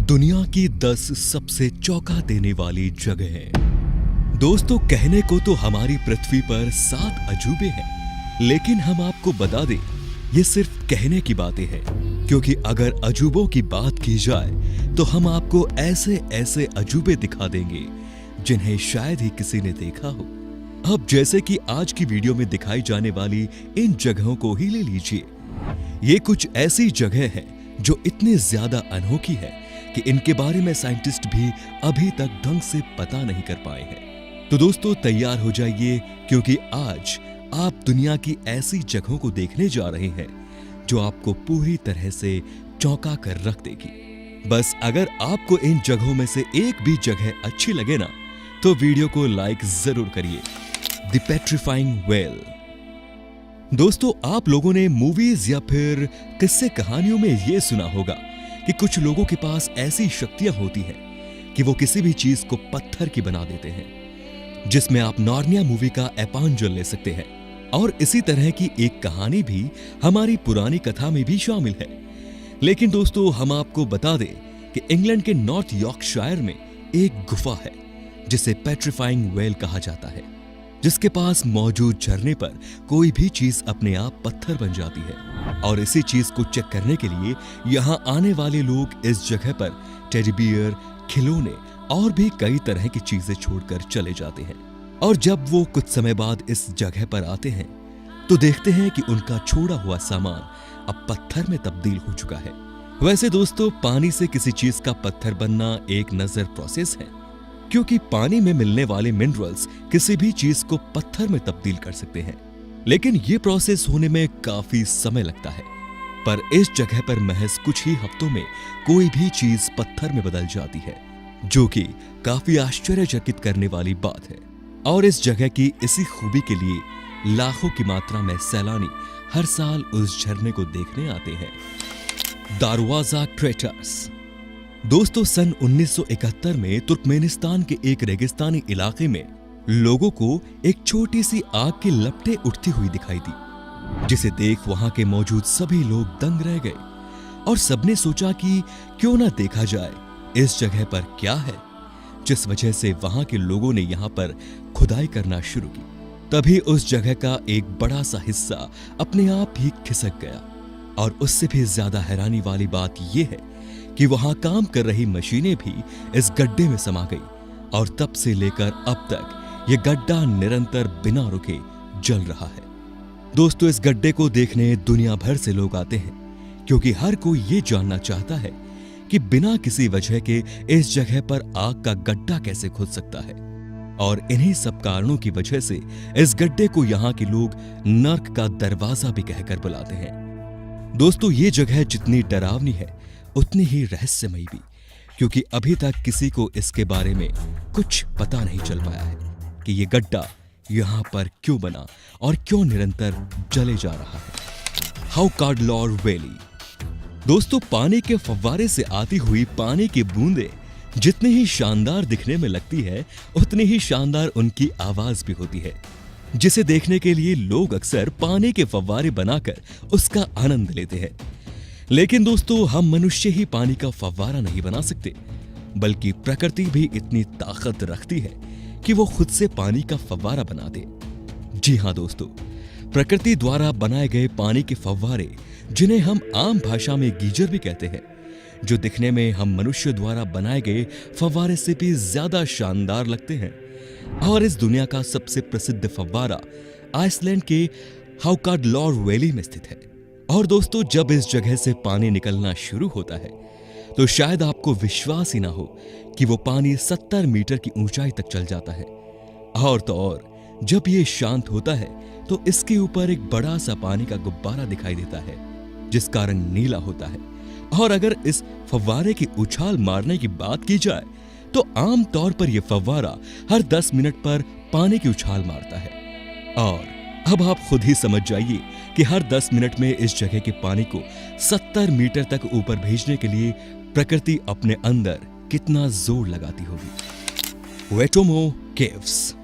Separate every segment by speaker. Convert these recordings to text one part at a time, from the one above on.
Speaker 1: दुनिया की 10 सबसे चौंका देने वाली जगहें। दोस्तों, कहने को तो हमारी पृथ्वी पर 7 अजूबे हैं, लेकिन हम आपको बता दें ये सिर्फ कहने की बातें हैं, क्योंकि अगर अजूबों की बात की जाए तो हम आपको ऐसे ऐसे अजूबे दिखा देंगे जिन्हें शायद ही किसी ने देखा हो। अब जैसे कि आज की वीडियो में दिखाई जाने वाली इन जगहों को ही ले लीजिए। ये कुछ ऐसी जगह हैं जो इतनी ज्यादा अनोखी है कि इनके बारे में साइंटिस्ट भी अभी तक ढंग से पता नहीं कर पाए हैं। तो दोस्तों, तैयार हो जाइए, क्योंकि आज आप दुनिया की ऐसी जगहों को देखने जा रहे हैं जो आपको पूरी तरह से चौंका कर रख देगी। बस अगर आपको इन जगहों में से एक भी जगह अच्छी लगे ना, तो वीडियो को लाइक जरूर करिए। The petrifying well. दोस्तों, आप लोगों ने मूवीज या फिर किस्से कहानियों में यह सुना होगा कि कुछ लोगों के पास ऐसी शक्तियां होती हैं कि वो किसी भी चीज को पत्थर की बना देते हैं, जिसमें आप नार्निया मूवी का एपांजल ले सकते हैं। और इसी तरह की एक कहानी भी हमारी पुरानी कथा में भी शामिल है। लेकिन दोस्तों, हम आपको बता दें कि इंग्लैंड के नॉर्थ यॉर्कशायर में एक गुफा है जिसे पेट्रीफाइंग वेल कहा जाता है, जिसके पास मौजूद झरने पर कोई भी चीज अपने आप पत्थर बन जाती है। और इसी चीज को चेक करने के लिए यहाँ आने वाले लोग इस जगह पर टेडी बियर, खिलौने और भी कई तरह की चीजें छोड़कर चले जाते हैं। और जब वो कुछ समय बाद इस जगह पर आते हैं तो देखते हैं कि उनका छोड़ा हुआ सामान अब पत्थर में तब्दील हो चुका है। वैसे दोस्तों, पानी से किसी चीज का पत्थर बनना एक नजर प्रोसेस है, क्योंकि पानी में मिलने वाले मिनरल्स किसी भी चीज को पत्थर में तब्दील कर सकते हैं। लेकिन ये प्रोसेस होने में काफी समय लगता है। पर इस जगह पर महज कुछ ही हफ्तों में कोई भी चीज पत्थर में बदल जाती है, जो कि काफी आश्चर्यचकित करने वाली बात है। और इस जगह की इसी खूबी के लिए लाखों की मात्रा में सैलानी हर साल उस झरने को देखने आते हैं। दारवाजा क्रेटर्स। दोस्तों, सन 1971 में तुर्कमेनिस्तान के एक रेगिस्तानी इलाके में लोगों को एक छोटी सी आग की लपटें उठती हुई दिखाई दी, जिसे देख वहां के मौजूद सभी लोग दंग रह गए और सबने सोचा कि क्यों ना देखा जाए इस जगह पर क्या है, जिस वजह से वहां के लोगों ने यहां पर खुदाई करना शुरू की। तभी उस जगह का एक बड़ा सा हिस्सा अपने आप ही खिसक गया। और उससे भी ज्यादा हैरानी वाली बात यह है कि वहां काम कर रही मशीनें भी इस गड्ढे में समा गई और तब से लेकर अब तक यह गड्ढा निरंतर बिना रुके जल रहा है। दोस्तों, इस गड्ढे को देखने दुनिया भर से लोग आते हैं, क्योंकि हर कोई ये जानना चाहता है कि बिना किसी वजह के इस जगह पर आग का गड्ढा कैसे खुद सकता है। और इन्हीं सब कारणों की वजह से इस गड्ढे को यहाँ के लोग नर्क का दरवाजा भी कहकर बुलाते हैं। दोस्तों, ये जगह जितनी डरावनी है उतनी ही रहस्यमयी भी, क्योंकि अभी तक किसी को इसके बारे में कुछ पता नहीं चल पाया है कि ये गड्ढा यहाँ पर क्यों बना और क्यों निरंतर जले जा रहा है। हाउकाडलॉर वैली। दोस्तों, पानी के फव्वारे से आती हुई पानी की बूंदें जितनी ही शानदार दिखने में लगती है, उतनी ही शानदार उनकी आवाज भी होती है, जिसे देखने के लिए लोग अक्सर पानी के फव्वारे बनाकर उसका आनंद लेते हैं। लेकिन दोस्तों, हम मनुष्य ही पानी का फव्वारा नहीं बना सकते, बल्कि प्रकृति भी इतनी ताकत रखती है कि वो खुद से पानी का फव्वारा बना दे। जी हां दोस्तों, प्रकृति द्वारा बनाए गए पानी के फव्वारे, जिन्हें हम आम भाषा में गीजर भी कहते हैं, जो दिखने में हम मनुष्य द्वारा बनाए गए फव्वारे से भी ज्यादा शानदार लगते हैं। और इस दुनिया का सबसे प्रसिद्ध फव्वारा आइसलैंड के हाउकाडलॉर वैली में स्थित है। और दोस्तों, जब इस जगह से पानी निकलना शुरू होता है तो शायद आपको विश्वास ही ना हो कि वो पानी 70 मीटर की ऊंचाई तक चल जाता है। और तो और जब ये शांत होता है तो इसके ऊपर एक बड़ा सा पानी का गुब्बारा दिखाई देता है, जिसका रंग नीला होता है। और अगर इस फव्वारे की उछाल मारने की बात की जाए तो आम तौर पर यह फव्वारा हर 10 मिनट पर पानी की उछाल मारता है। और अब आप खुद ही समझ जाइए कि हर 10 मिनट में इस जगह के पानी को 70 मीटर तक ऊपर भेजने के लिए प्रकृति अपने अंदर कितना जोर लगाती होगी। वेटोमो केव्स।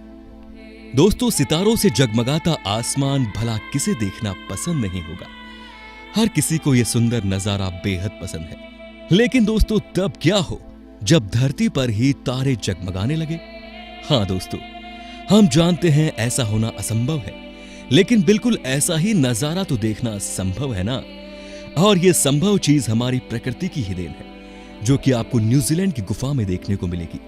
Speaker 1: दोस्तों, सितारों से जगमगाता आसमान भला किसे देखना पसंद नहीं होगा। हर किसी को यह सुंदर नजारा बेहद पसंद है, लेकिन दोस्तों तब क्या हो जब धरती पर ही तारे जगमगाने लगे। हाँ दोस्तों, हम जानते हैं ऐसा होना असंभव है, लेकिन बिल्कुल ऐसा ही नजारा तो देखना संभव है ना। और ये संभव चीज हमारी प्रकृति की ही देन है, जो कि आपको न्यूजीलैंड की गुफा में देखने को मिलेगी।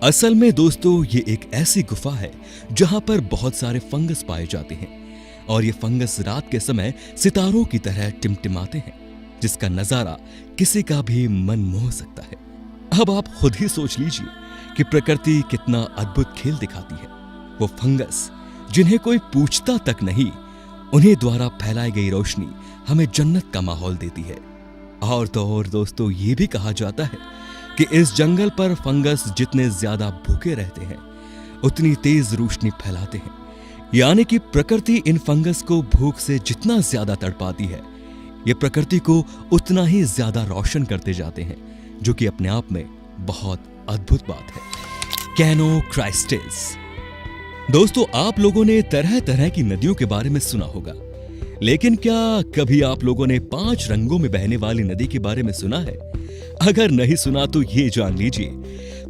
Speaker 1: असल में दोस्तों ये एक ऐसी गुफा है जहां पर बहुत सारे फंगस पाए जाते हैं, और ये फंगस रात के समय सितारों की तरह टिमटिमाते हैं, जिसका नजारा किसी का भी मन मोह सकता है। अब आप खुद ही सोच लीजिए कि प्रकृति कितना अद्भुत खेल दिखाती है। वो फंगस जिन्हें कोई पूछता तक नहीं, उन्हें द्वारा फैलाई गई रोशनी हमें जन्नत का माहौल देती है। और तो और दोस्तों ये भी कहा जाता है कि इस जंगल पर फंगस जितने ज्यादा भूखे रहते हैं, उतनी तेज रोशनी फैलाते हैं। यानी कि प्रकृति इन फंगस को भूख से जितना ज्यादा तड़पाती है, ये प्रकृति को उतना ही ज्यादा रोशन करते जाते हैं, जो कि अपने आप में बहुत अद्भुत बात है। कैनो क्राइस्टेस। दोस्तों आप लोगों ने तरह तरह की नदियों के बारे में सुना होगा, लेकिन क्या कभी आप लोगों ने 5 रंगों में बहने वाली नदी के बारे में सुना है? अगर नहीं सुना तो ये जान लीजिए,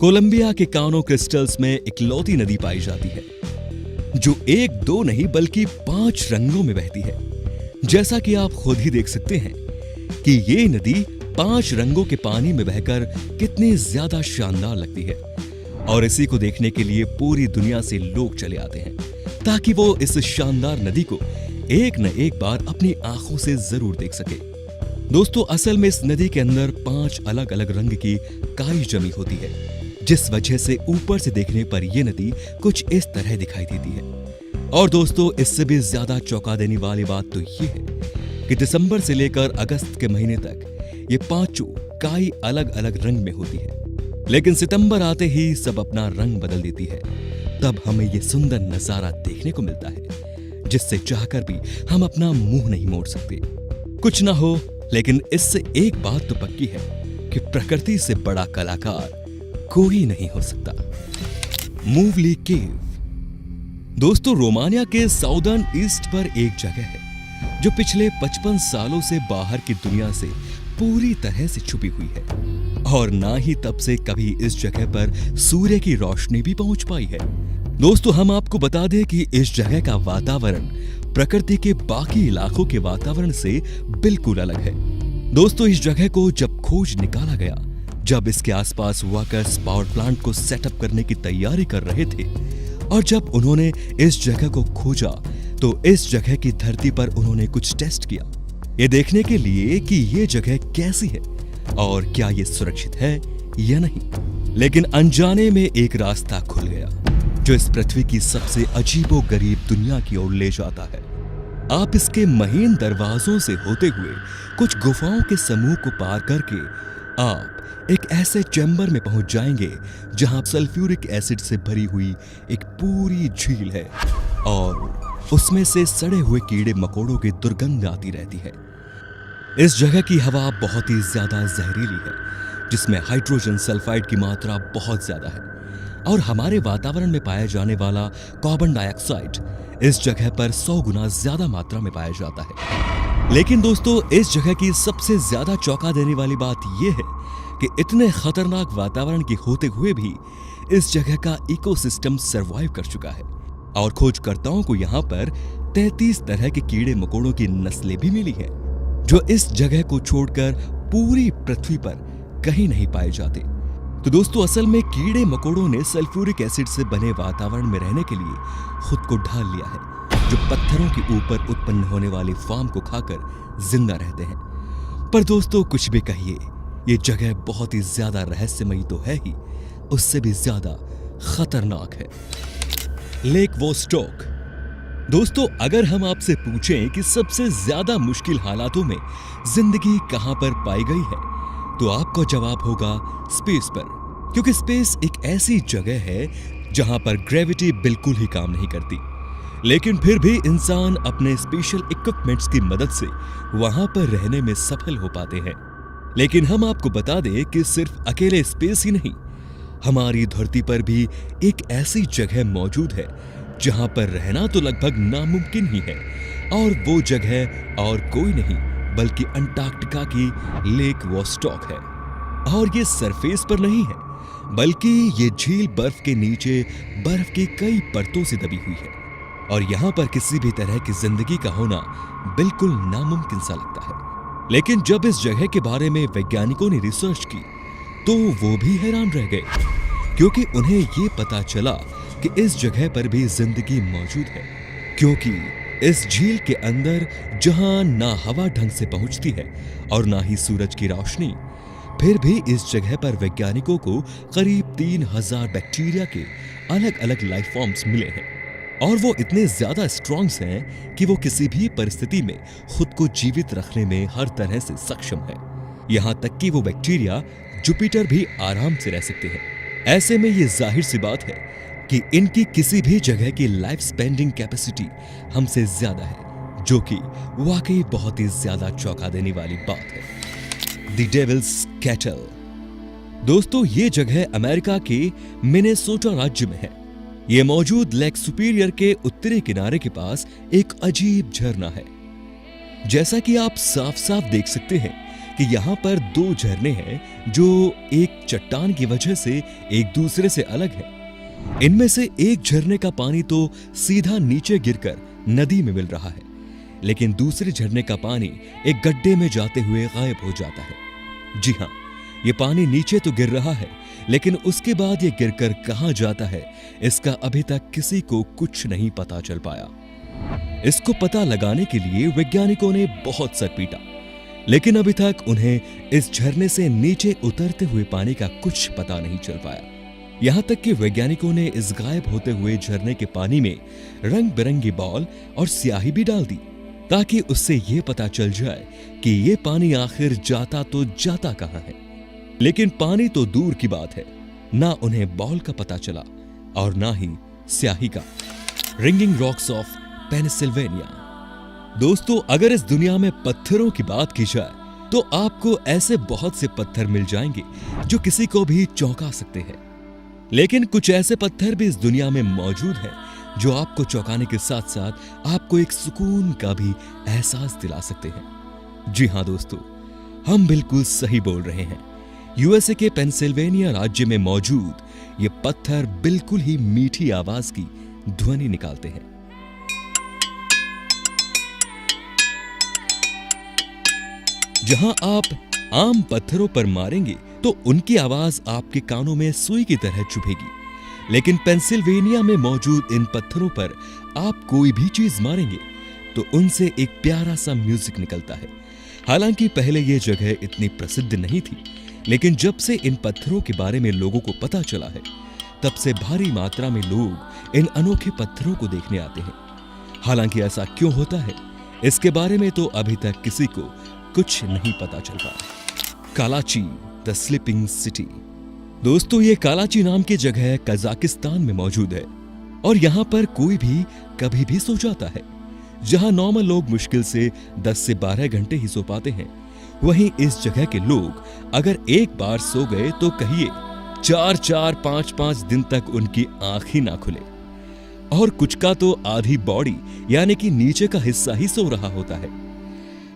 Speaker 1: कोलंबिया के कानो क्रिस्टल्स में इकलौती नदी पाई जाती है जो 1-2 नहीं बल्कि 5 रंगों में बहती है। जैसा कि आप खुद ही देख सकते हैं कि ये नदी 5 रंगों के पानी में बहकर कितनी ज्यादा शानदार लगती है, और इसी को देखने के लिए पूरी दुनिया से लोग चले आते हैं ताकि वो इस शानदार नदी को एक न एक बार अपनी आंखों से जरूर देख सके। दोस्तों असल में इस नदी के अंदर 5 अलग अलग रंग की काई जमी होती है, जिस वजह से ऊपर से देखने पर यह नदी कुछ इस तरह दिखाई देती है। और दोस्तों इससे भी ज्यादा चौंका देने वाली बात तो ये है कि दिसंबर से लेकर अगस्त के महीने तक ये 5 काई अलग अलग रंग में होती है, लेकिन सितंबर आते ही सब अपना रंग बदल देती है। तब हमें ये सुंदर नजारा देखने को मिलता है, जिससे चाहकर भी हम अपना मुंह नहीं मोड़ सकते। कुछ ना हो, लेकिन इससे एक बात तो पक्की है कि प्रकृति से बड़ा कलाकार कोई नहीं हो सकता। मूवली केव। दोस्तों रोमानिया के साउदर्न ईस्ट पर एक जगह है जो पिछले 55 सालों से बाहर की दुनिया से पूरी तरह से छुपी हुई है, और ना ही तब से कभी इस जगह पर सूर्य की रोशनी भी पहुंच पाई है। दोस्तों हम आपको बता दें कि इस जगह का वातावरण प्रकृति के बाकी इलाकों के वातावरण से बिल्कुल अलग है। दोस्तों इस जगह को जब खोज निकाला गया, जब इसके आसपास वर्कर्स पावर प्लांट को सेटअप करने की तैयारी कर रहे थे, और जब उन्होंने इस जगह को खोजा तो इस जगह की धरती पर उन्होंने कुछ टेस्ट किया, ये देखने के लिए कि ये जगह कैसी है और क्या ये सुरक्षित है या नहीं। लेकिन अनजाने में एक रास्ता खुल गया जो इस पृथ्वी की सबसे अजीबोगरीब दुनिया की ओर ले जाता है। आप इसके महीन दरवाजों से होते हुए कुछ गुफाओं के समूह को पार करके आप एक ऐसे चैम्बर में पहुंच जाएंगे जहां सल्फ्यूरिक एसिड से भरी हुई एक पूरी झील है, और उसमें से सड़े हुए कीड़े मकोड़ों की दुर्गंध आती रहती है। इस जगह की हवा बहुत ही ज्यादा जहरीली है, जिसमें हाइड्रोजन सल्फाइड की मात्रा बहुत ज्यादा है, और हमारे वातावरण में पाया जाने वाला कार्बन डाइऑक्साइड इस जगह पर 100 गुना ज्यादा मात्रा में पाया जाता है। लेकिन दोस्तों इस जगह की सबसे ज्यादा चौंका देने वाली बात यह है कि इतने खतरनाक वातावरण के होते हुए भी इस जगह का इकोसिस्टम सरवाइव कर चुका है, और खोजकर्ताओं को यहाँ पर 33 तरह के कीड़े मकोड़ों की नस्लें भी मिली हैं, जो इस जगह को छोड़कर पूरी पृथ्वी पर कहीं नहीं पाए जाते। तो दोस्तों असल में कीड़े मकोड़ों ने सल्फ्यूरिक एसिड से बने वातावरण में रहने के लिए खुद को ढाल लिया है, जो पत्थरों के ऊपर उत्पन्न होने वाली फार्म को खाकर जिंदा रहते हैं। पर दोस्तों कुछ भी कहिए, ये जगह बहुत ही ज्यादा रहस्यमयी तो है ही, उससे भी ज्यादा खतरनाक है। Lake Vostok. दोस्तों अगर हम आपसे पूछें कि सबसे ज्यादा मुश्किल हालातों में जिंदगी कहां पर पाई गई है, तो आपका जवाब होगा स्पेस पर, क्योंकि स्पेस एक ऐसी जगह है जहां पर ग्रेविटी बिल्कुल ही काम नहीं करती, लेकिन फिर भी इंसान अपने स्पेशल इक्विपमेंट्स की मदद से वहां पर रहने में सफल हो पाते हैं। लेकिन हम आपको बता दें कि सिर्फ अकेले स्पेस ही नहीं, हमारी धरती पर भी एक ऐसी जगह मौजूद है जहां पर रहना तो लगभग नामुमकिन ही है, और वो जगह और कोई नहीं बल्कि अंटार्कटिका की लेक वोस्टॉक है। और ये सरफेस पर नहीं है, बल्कि ये झील बर्फ के नीचे बर्फ की कई परतों से दबी हुई है और यहाँ पर किसी भी तरह की जिंदगी का होना बिल्कुल नामुमकिन सा लगता है। लेकिन जब इस जगह के बारे में वैज्ञानिकों ने रिसर्च की तो वो भी हैरान रह गए, क्योंकि उन्हें ये पता चला कि इस जगह पर भी जिंदगी मौजूद है। क्योंकि इस झील के अंदर जहां ना हवा ढंग से पहुंचती है और ना ही सूरज की रोशनी, फिर भी इस जगह पर वैज्ञानिकों को करीब 3000 बैक्टीरिया के अलग अलग लाइफ फॉर्म्स मिले हैं और वो इतने ज्यादा स्ट्रॉन्ग्स हैं कि वो किसी भी परिस्थिति में खुद को जीवित रखने में हर तरह से सक्षम है। यहाँ तक कि वो बैक्टीरिया जुपिटर भी आराम से रह सकते हैं। ऐसे में ये जाहिर सी बात है कि इनकी किसी भी जगह की लाइफ स्पेंडिंग कैपेसिटी हमसे ज्यादा है, जो कि वाकई बहुत ही ज्यादा चौंका देने वाली बात है। The Devil's Kettle. दोस्तों, ये जगह अमेरिका के मिनेसोटा राज्य में है। ये मौजूद लेक सुपीरियर के उत्तरी किनारे के पास एक अजीब झरना है। जैसा कि आप साफ साफ देख सकते हैं कि यहाँ पर 2 झरने हैं जो एक चट्टान की वजह से एक दूसरे से अलग है। इनमें से एक झरने का पानी तो सीधा नीचे गिरकर नदी में मिल रहा है, लेकिन दूसरे झरने का पानी एक गड्ढे में जाते हुए गायब हो जाता है। जी हाँ, ये पानी नीचे तो गिर रहा है, लेकिन उसके बाद ये गिरकर कहां जाता है इसका अभी तक किसी को कुछ नहीं पता चल पाया। इसको पता लगाने के लिए वैज्ञानिकों ने बहुत सर पीटा, लेकिन अभी तक उन्हें इस झरने से नीचे उतरते हुए पानी का कुछ पता नहीं चल पाया। यहां तक कि वैज्ञानिकों ने इस गायब होते हुए झरने के पानी में रंग बिरंगी बॉल और स्याही भी डाल दी, ताकि उससे यह पता चल जाए कि ये पानी आखिर जाता तो जाता कहां है। लेकिन पानी तो दूर की बात है, ना उन्हें बॉल का पता चला और ना ही स्याही का। Ringing rocks of Pennsylvania. दोस्तों, अगर इस दुनिया में पत्थरों की बात की जाए तो आपको ऐसे बहुत से पत्थर मिल जाएंगे जो किसी को भी चौंका सकते हैं। लेकिन कुछ ऐसे पत्थर भी इस दुनिया में मौजूद हैं जो आपको चौंकाने के साथ साथ आपको एक सुकून का भी एहसास दिला सकते हैं। जी हां दोस्तों, हम बिल्कुल सही बोल रहे हैं। यूएसए के पेंसिल्वेनिया राज्य में मौजूद ये पत्थर बिल्कुल ही मीठी आवाज की ध्वनि निकालते हैं। जहां आप आम पत्थरों पर मारेंगे तो उनकी आवाज आपके कानों में सुई की तरह चुभेगी, लेकिन पेंसिल्वेनिया में मौजूद इन पत्थरों पर आप कोई भी चीज मारेंगे तो उनसे एक प्यारा सा म्यूजिक निकलता है। हालांकि पहले यह जगह इतनी प्रसिद्ध नहीं थी, लेकिन जब से इन पत्थरों के बारे में लोगों को पता चला है, तब से भारी मात्रा में लोग इन अनोखे पत्थरों को देखने आते हैं। हालांकि ऐसा क्यों होता है, इसके बारे में तो अभी तक किसी को कुछ नहीं पता चल पाया। कालाची द स्लीपिंग सिटी। दोस्तों, ये कालाची नाम की जगह कजाकिस्तान में मौजूद है और यहाँ पर कोई भी कभी भी सो जाता है। जहाँ नॉर्मल लोग मुश्किल से 10 से 12 घंटे ही सो पाते हैं, वहीं इस जगह के लोग अगर एक बार सो गए तो कहिए 4-4, 5-5 दिन तक उनकी आंख ही ना खुले। और कुछ का तो आधी बॉडी यानी कि नीचे का हिस्सा ही सो रहा होता है।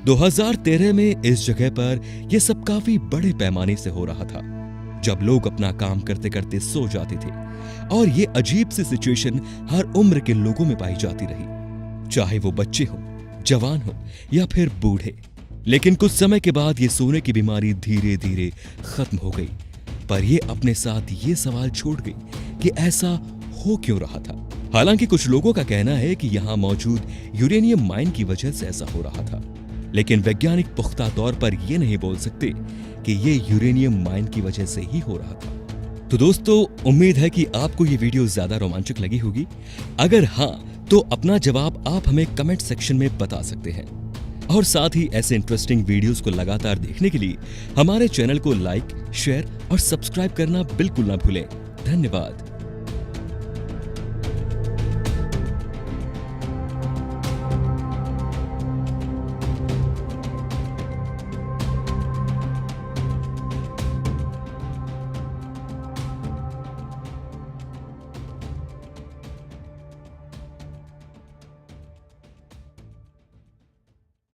Speaker 1: 2013 में इस जगह पर यह सब काफी बड़े पैमाने से हो रहा था, जब लोग अपना काम करते करते सो जाते थे। और ये अजीब सी सिचुएशन हर उम्र के लोगों में पाई जाती रही, चाहे वो बच्चे हों, जवान हों या फिर बूढ़े। लेकिन कुछ समय के बाद ये सोने की बीमारी धीरे धीरे खत्म हो गई, पर ये अपने साथ ये सवाल छोड़ गई कि ऐसा हो क्यों रहा था। हालांकि कुछ लोगों का कहना है कि यहाँ मौजूद यूरेनियम माइन की वजह से ऐसा हो रहा था, लेकिन वैज्ञानिक पुख्ता तौर पर यह नहीं बोल सकते कि यह यूरेनियम माइन की वजह से ही हो रहा था। तो दोस्तों, उम्मीद है कि आपको ये वीडियो ज्यादा रोमांचक लगी होगी। अगर हाँ, तो अपना जवाब आप हमें कमेंट सेक्शन में बता सकते हैं। और साथ ही ऐसे इंटरेस्टिंग वीडियोस को लगातार देखने के लिए हमारे चैनल को लाइक, शेयर और सब्सक्राइब करना बिल्कुल ना भूलें। धन्यवाद।